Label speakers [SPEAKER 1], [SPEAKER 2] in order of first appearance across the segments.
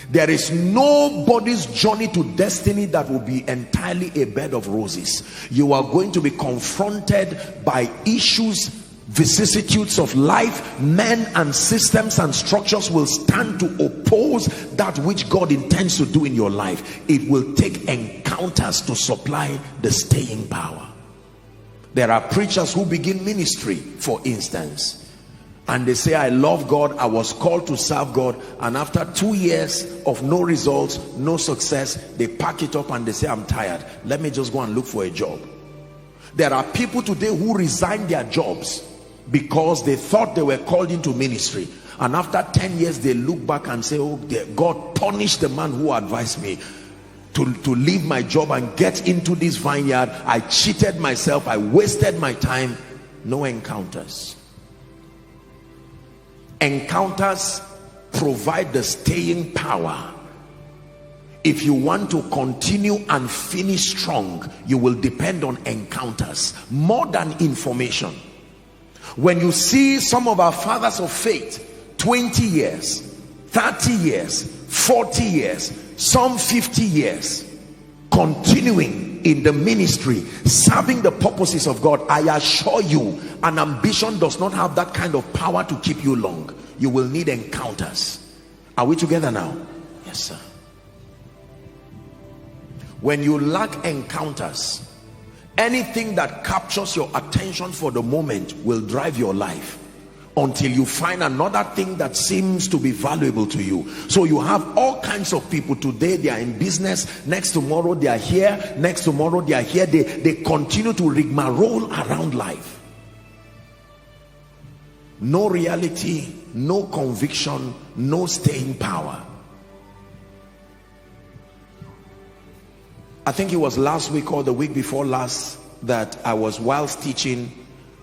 [SPEAKER 1] There is nobody's journey to destiny that will be entirely a bed of roses. You are going to be confronted by issues, vicissitudes of life. Men and systems and structures will stand to oppose that which God intends to do in your life. It will take encounters to supply the staying power. There are preachers who begin ministry, for instance, and they say, I love God, I was called to serve God, and after 2 years of no results, no success, they pack it up and they say, I'm tired, let me just go and look for a job. There are people today who resign their jobs because they thought they were called into ministry, and after 10 years they look back and say, oh, God punished the man who advised me to leave my job and get into this vineyard. I cheated myself, I wasted my time. No encounters. Encounters provide the staying power. If you want to continue and finish strong, you will depend on encounters more than information. When you see some of our fathers of faith, 20 years, 30 years, 40 years, some 50 years, continuing in the ministry, serving the purposes of God, I assure you, an ambition does not have that kind of power to keep you long. You will need encounters. Are we together now? Yes, sir. When you lack encounters, anything that captures your attention for the moment will drive your life until you find another thing that seems to be valuable to you. So you have all kinds of people today. They are in business, next tomorrow they are here, next tomorrow they are here. They continue to rigmarole around life. No reality, no conviction, no staying power. I think it was last week or the week before last that I was, whilst teaching,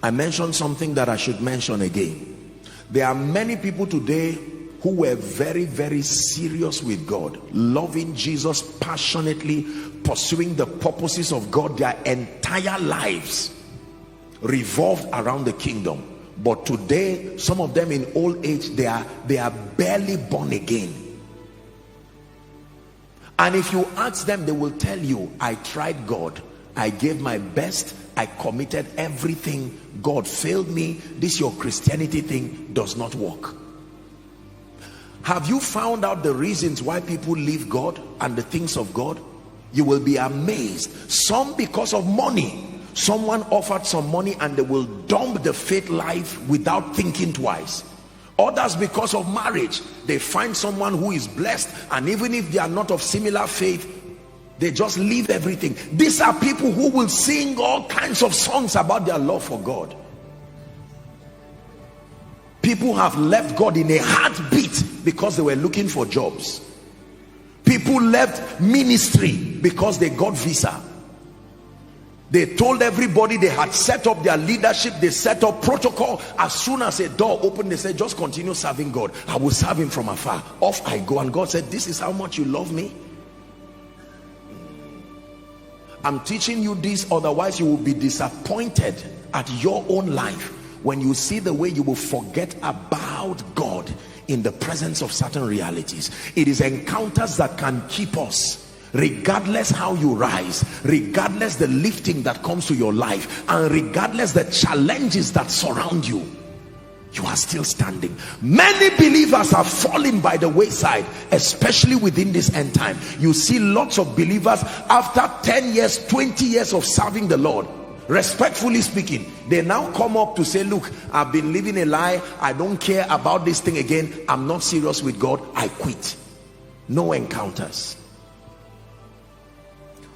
[SPEAKER 1] I mentioned something that I should mention again. There are many people today who were very, very serious with God, loving Jesus passionately, pursuing the purposes of God. Their entire lives revolved around the kingdom. But today, some of them in old age, they are barely born again. And if you ask them, they will tell you, I tried God, I gave my best, I committed everything, God failed me. This your Christianity thing does not work. Have you found out the reasons why people leave God and the things of God? You will be amazed. Some because of money. Someone offered some money and they will dump the faith life without thinking twice. Others because of marriage. They find someone who is blessed, and even if they are not of similar faith, they just leave everything. These are people who will sing all kinds of songs about their love for God. People have left God in a heartbeat because they were looking for jobs. People left ministry because they got visa. They told everybody they had set up their leadership, they set up protocol. As soon as a door opened, they said, just continue serving God. I will serve him from afar. Off I go. And God said, this is how much you love me? I'm teaching you this, otherwise you will be disappointed at your own life when you see the way you will forget about God in the presence of certain realities. It is encounters that can keep us, regardless how you rise, regardless the lifting that comes to your life, and regardless the challenges that surround you, you are still standing. Many believers are falling by the wayside, especially within this end time. You see lots of believers after 10 years, 20 years of serving the Lord, respectfully speaking, they now come up to say, look, I've been living a lie, I don't care about this thing again, I'm not serious with God, I quit. No encounters.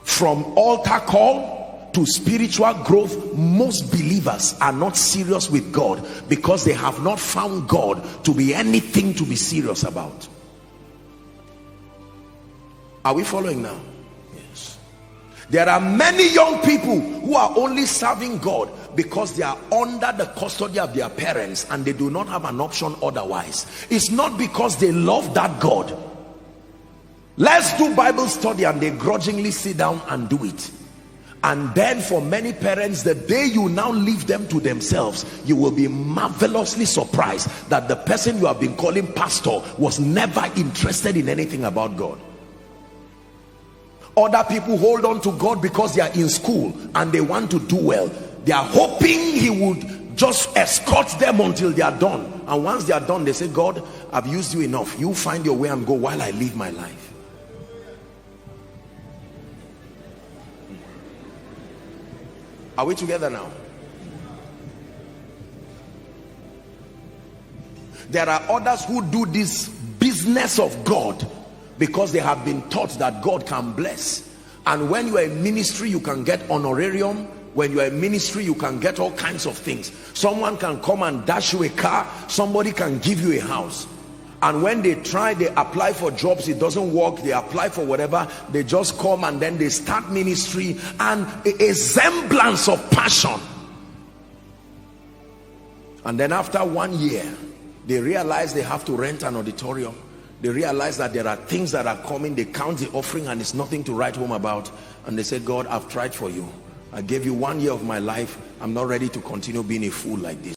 [SPEAKER 1] From altar call to spiritual growth, most believers are not serious with God because they have not found God to be anything to be serious about. Are we following now? Yes. There are many young people who are only serving God because they are under the custody of their parents and they do not have an option otherwise. It's not because they love that God. Let's do Bible study and they grudgingly sit down and do it. And then for many parents, the day you now leave them to themselves, you will be marvelously surprised that the person you have been calling pastor was never interested in anything about God. Other people hold on to God because they are in school and they want to do well. They are hoping he would just escort them until they are done. And once they are done, they say, God, I've used you enough. You find your way and go while I live my life. Are we together now? There are others who do this business of God because they have been taught that God can bless. And when you are in ministry, you can get honorarium. When you are in ministry, you can get all kinds of things. Someone can come and dash you a car. Somebody can give you a house. And when they try, they apply for jobs, it doesn't work, they apply for whatever, they just come and then they start ministry, and a semblance of passion. And then after 1 year, they realize they have to rent an auditorium. They realize that there are things that are coming. They count the offering and it's nothing to write home about. And they say, God, I've tried for you. I gave you 1 year of my life. I'm not ready to continue being a fool like this.